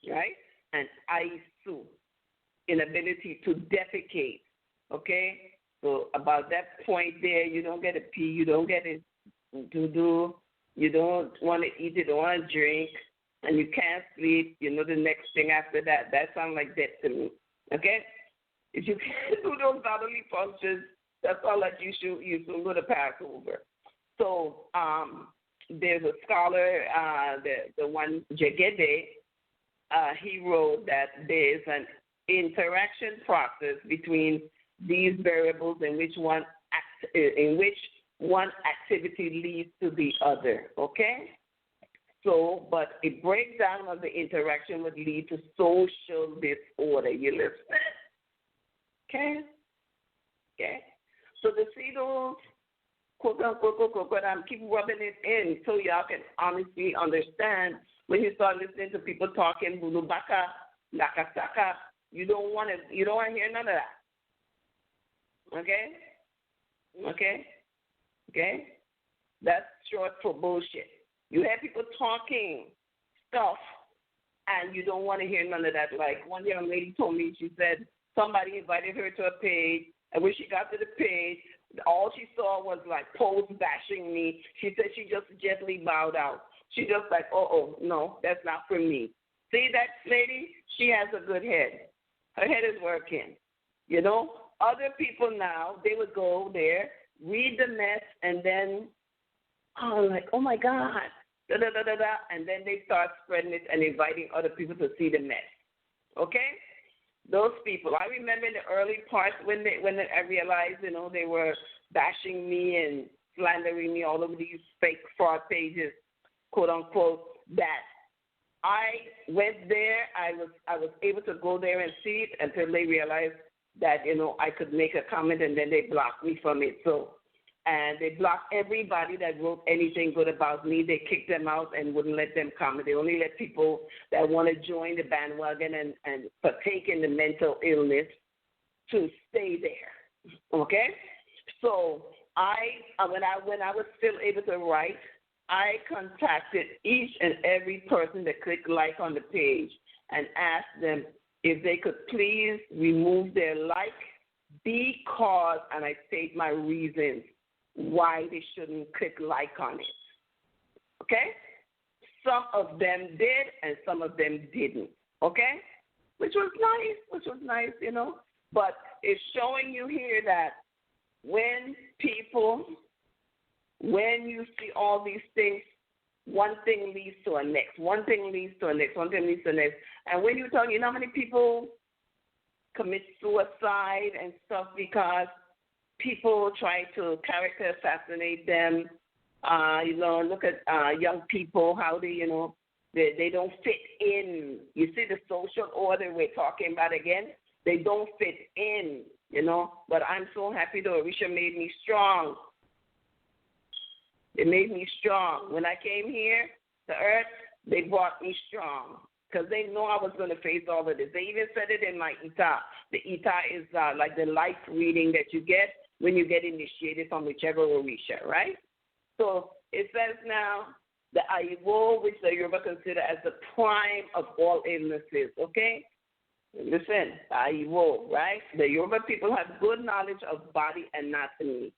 right? And ISU, inability to defecate, okay? So about that point there, you don't get a pee, you don't get it to do, you don't want to eat, you don't want to drink, and you can't sleep, you know the next thing after that. That sounds like death to me, okay? If you can't do those bodily functions, that's all that you should go to pass over. So there's a scholar, the one Jegede, he wrote that there's an interaction process between these variables in which one activity leads to the other. Okay. So, but a breakdown of the interaction would lead to social disorder. You listen? Okay. Okay. So the those quote unquote, I'm keep rubbing it in so y'all can honestly understand. When you start listening to people talking bulubaka, nakasaka, you don't want to hear none of that. Okay? Okay? Okay? That's short for bullshit. You have people talking stuff and you don't want to hear none of that. Like one young lady told me, she said somebody invited her to a page, and when she got to the page, all she saw was like posts bashing me. She said she just gently bowed out. She just like, no, that's not for me. See that lady? She has a good head. Her head is working. You know, other people now, they would go there, read the mess, and then, like, oh my God, da-da-da-da-da, and then they start spreading it and inviting other people to see the mess. Okay? Those people. I remember in the early parts when I realized, you know, they were bashing me and slandering me all over these fake fraud pages, quote unquote, that I went there. I was able to go there and see it until they realized that, you know, I could make a comment, and then they blocked me from it. So, and they blocked everybody that wrote anything good about me. They kicked them out and wouldn't let them comment. They only let people that want to join the bandwagon and partake in the mental illness to stay there. Okay? So when I was still able to write, I contacted each and every person that clicked like on the page and asked them if they could please remove their like because, and I state my reasons why they shouldn't click like on it. Okay? Some of them did and some of them didn't. Okay? Which was nice, you know. But it's showing you here that when you see all these things, one thing leads to a next, one thing leads to a next, one thing leads to the next. And when you talk, you know how many people commit suicide and stuff because people try to character assassinate them. You know, look at young people, how they, you know, they don't fit in. You see the social order we're talking about again? They don't fit in, you know. But I'm so happy though. Orisha made me strong. It made me strong. When I came here to Earth, they brought me strong because they know I was going to face all of this. They even said it in my Ita. The Ita is like the life reading that you get when you get initiated from whichever Orisha, right? So it says now the Aiwo, which the Yoruba consider as the prime of all illnesses, okay? Listen, Aiwo, right? The Yoruba people have good knowledge of body anatomy.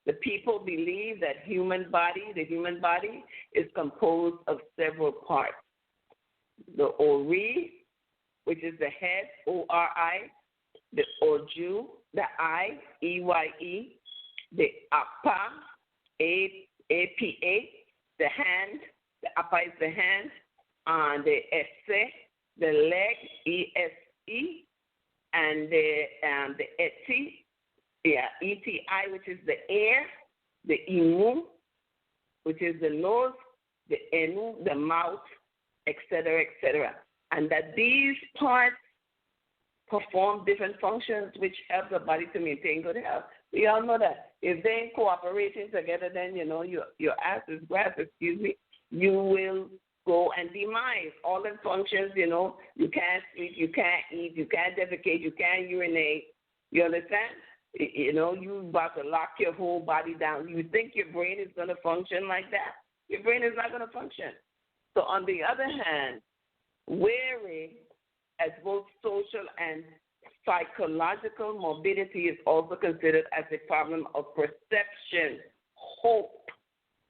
The people believe that the human body is composed of several parts. The Ori, which is the head, O-R-I, the Oju, the I, E-Y-E, the Apa, A-P-A, the hand, the Apa is the hand, and the Ese, the leg, E-S-E, and the Eti, E-T-I, which is the ear, the Imu, which is the nose, the Enu, the mouth, etc., etc. And that these parts perform different functions which help the body to maintain good health. We all know that. If they ain't cooperating together, then, you know, your ass is grass, you will go and demise. All the functions, you know, you can't sleep, you can't eat, you can't defecate, you can't urinate. You understand? You know, you about to lock your whole body down. You think your brain is going to function like that? Your brain is not going to function. So on the other hand, Weary, as both social and psychological morbidity, is also considered as a problem of perception, hope,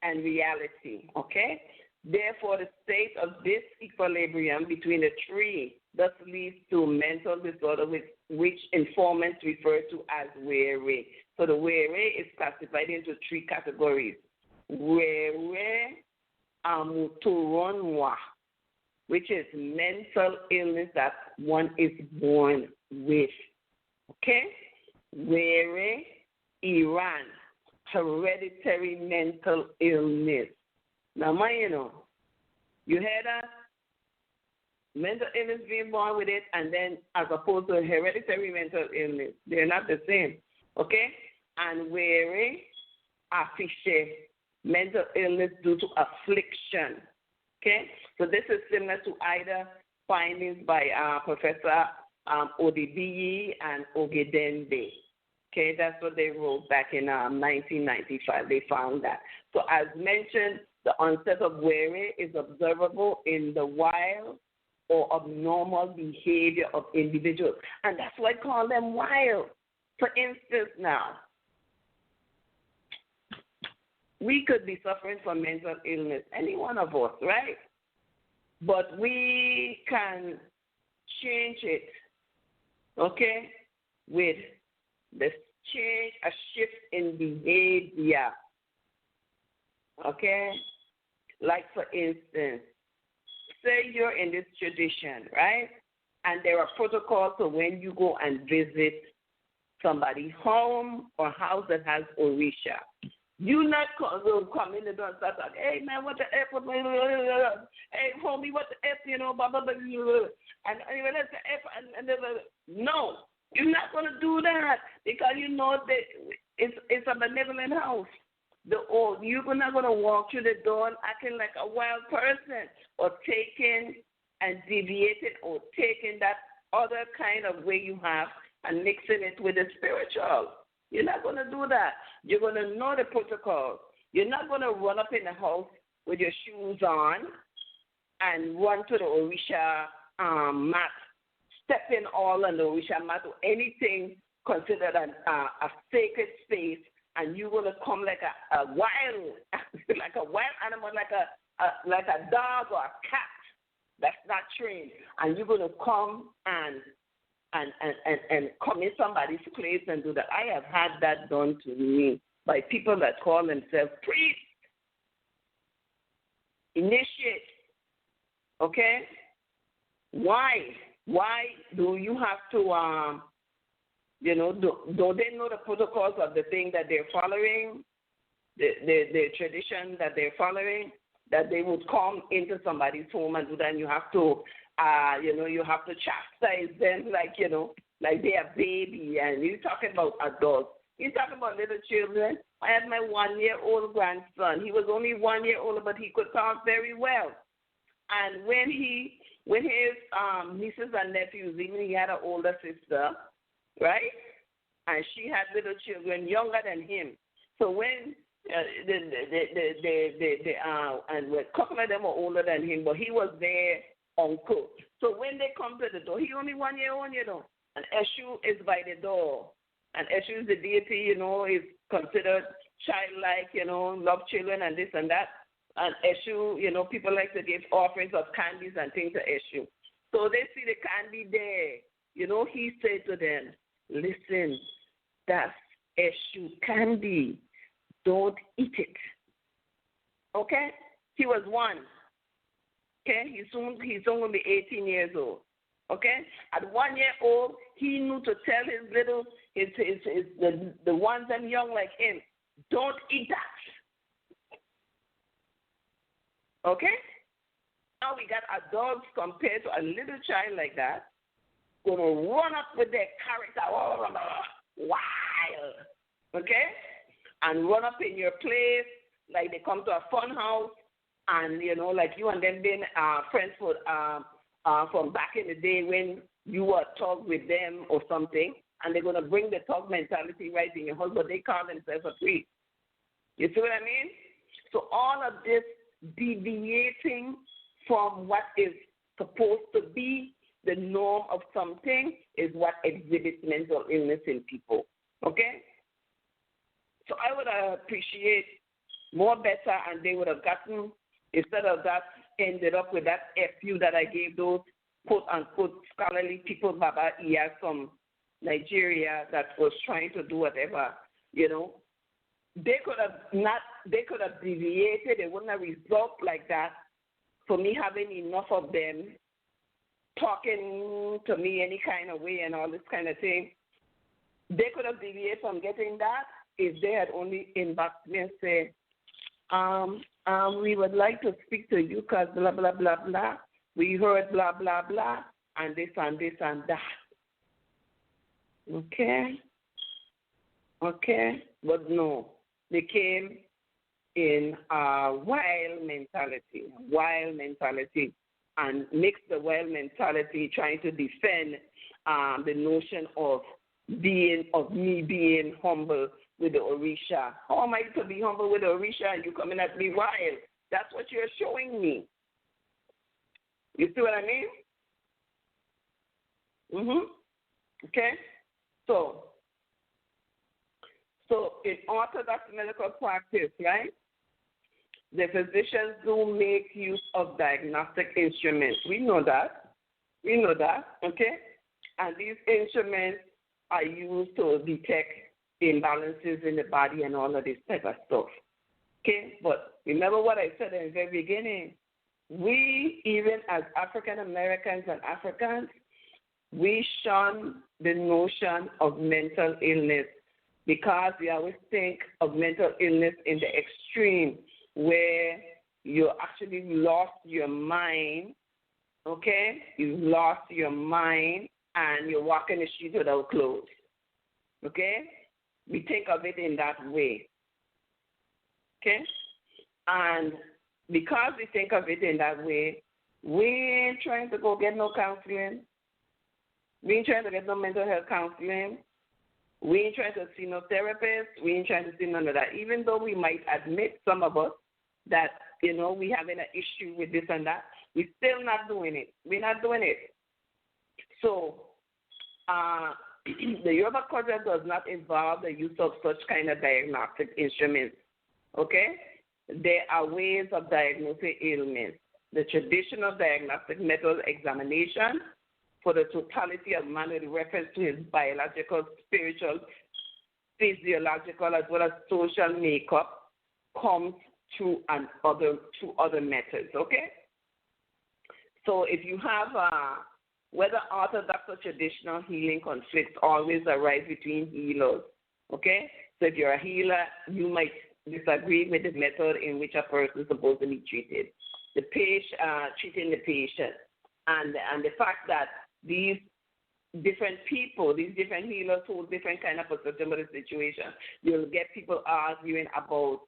and reality. Okay? Therefore, the state of disequilibrium between the three thus leads to mental disorder, which informants refer to as weary. So the weary is classified into three categories. Weary amuturonwa, which is mental illness that one is born with. Okay? Weary Iran, hereditary mental illness. Now, you heard that? Mental illness being born with it, and then as opposed to hereditary mental illness. They're not the same. Okay? And weary affiche, mental illness due to affliction. Okay? So this is similar to either findings by Professor Odibiyi and Ogedengbe. Okay, that's what they wrote back in 1995. They found that. So as mentioned, the onset of weary is observable in the wild or abnormal behavior of individuals. And that's why I call them wild. For instance now, we could be suffering from mental illness, any one of us, right? But we can change it, okay, with the change, a shift in behavior, okay? Like, for instance, say you're in this tradition, right? And there are protocols for when you go and visit somebody's home or house that has Orisha. You not come in the door and start talking, hey, man, what the F? Hey, homie, what the F, blah, blah, blah. And let's the F. No, you're not going to do that because you know that it's a benevolent house. You're not going to walk through the door acting like a wild person or taking and deviating or taking that other kind of way you have and mixing it with the spiritual. You're not going to do that. You're going to know the protocols. You're not going to run up in the house with your shoes on and run to the Orisha mat, step in all on the Orisha mat or anything considered a sacred space, and you're going to come like a wild, like a wild animal, like a dog or a cat that's not trained, and you're going to come and come in somebody's place and do that. I have had that done to me by people that call themselves priests, initiate. Okay? Why? Why do you have to, do they know the protocols of the thing that they're following, the tradition that they're following, that they would come into somebody's home and do that, and you have to, you have to chastise them like they're a baby, and you're talking about adults. You're talking about little children. I had my 1-year-old grandson. He was only 1 year old, but he could talk very well. And when his nieces and nephews, even he had an older sister, right? And she had little children younger than him. So when and a couple of them were older than him, but he was their uncle. So when they come to the door, he only 1 year old, and Eshu is by the door. And Eshu is the deity, is considered childlike, love children and this and that. And Eshu, people like to give offerings of candies and things to Eshu. So they see the candy there. He said to them, listen, that's Eshu candy. Don't eat it. Okay? He was 1. Okay? He's soon going to be 18 years old. Okay? At 1 year old, he knew to tell his little, the ones that young like him, don't eat that. Okay? Now we got adults compared to a little child like that, going to run up with their character, wild. Okay? And run up in your place like they come to a fun house, and like you and them being friends from back in the day when you were talk with them or something, and they're gonna bring the talk mentality right in your house, but they call themselves a priest. You see what I mean? So all of this deviating from what is supposed to be the norm of something is what exhibits mental illness in people. Okay? So I would appreciate more better, and they would have gotten, instead of that, ended up with that FU that I gave those quote-unquote scholarly people, Baba Iya from Nigeria, that was trying to do whatever, you know. They could have deviated. It wouldn't have resulted like that for me having enough of them talking to me any kind of way and all this kind of thing. They could have deviated from getting that if they had only inboxed me and said, we would like to speak to you because blah, blah, blah, blah. We heard blah, blah, blah, and this and this and that. Okay? Okay? But no, they came in a wild mentality, and mixed the wild mentality trying to defend the notion of me being humble with the Orisha. How am I to be humble with the Orisha and you coming at me wild? That's what you're showing me. You see what I mean? Okay? So in orthodox medical practice, right, the physicians do make use of diagnostic instruments. We know that, okay? And these instruments are used to detect imbalances in the body and all of this type of stuff. Okay? But remember what I said in the very beginning. We, even as African Americans and Africans, we shun the notion of mental illness because we always think of mental illness in the extreme where you actually lost your mind, okay? You lost your mind and you're walking the street without clothes, okay? We think of it in that way, okay? And because we think of it in that way, we ain't trying to go get no counseling. We ain't trying to get no mental health counseling. We ain't trying to see no therapist. We ain't trying to see none of that. Even though we might admit, some of us, that, you know, we having an issue with this and that, we're still not doing it. We're not doing it. So the Yoruba culture does not involve the use of such kind of diagnostic instruments, okay? There are ways of diagnosing ailments. The traditional diagnostic method examination for the totality of man with reference to his biological, spiritual, physiological, as well as social makeup comes through other methods, okay? So if you have whether orthodox or traditional healing conflicts always arise between healers, okay? So if you're a healer, you might disagree with the method in which a person is supposed to be treated. The patient, treating the patient, and the fact that these different people, these different healers hold different kind of perception of the situation. You'll get people arguing about,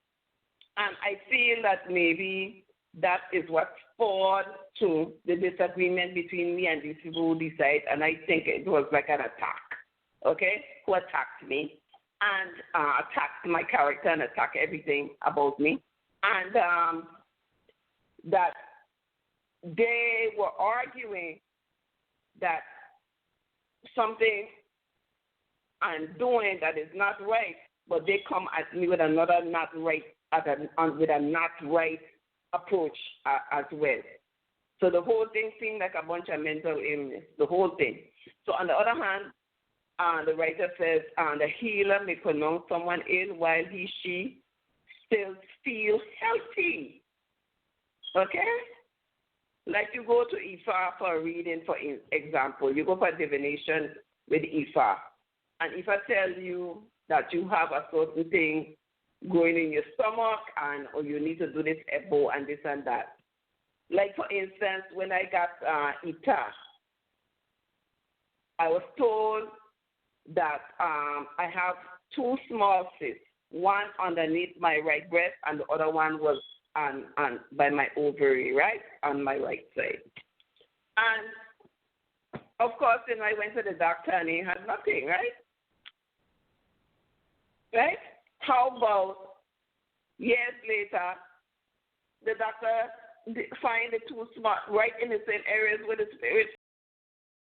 and I feel that maybe that is what spawned to the disagreement between me and these people who decide, and I think it was like an attack, okay, who attacked me and attacked my character and attacked everything about me, and that they were arguing that something I'm doing that is not right, but they come at me with another not right, with a not right approach as well. So the whole thing seemed like a bunch of mental illness, the whole thing. So on the other hand, the writer says the healer may pronounce someone ill while she still feels healthy. Okay? Like you go to Ifa for a reading, for example. You go for divination with Ifa. And Ifa tells you that you have a certain thing going in your stomach or you need to do this ebo and this and that. Like, for instance, when I got Ita, I was told that I have two small cysts, one underneath my right breast and the other one was on by my ovary, right, on my right side. And, of course, then I went to the doctor and he had nothing, right? Right? How about years later, the doctor find the two spot right in the same areas where the spirit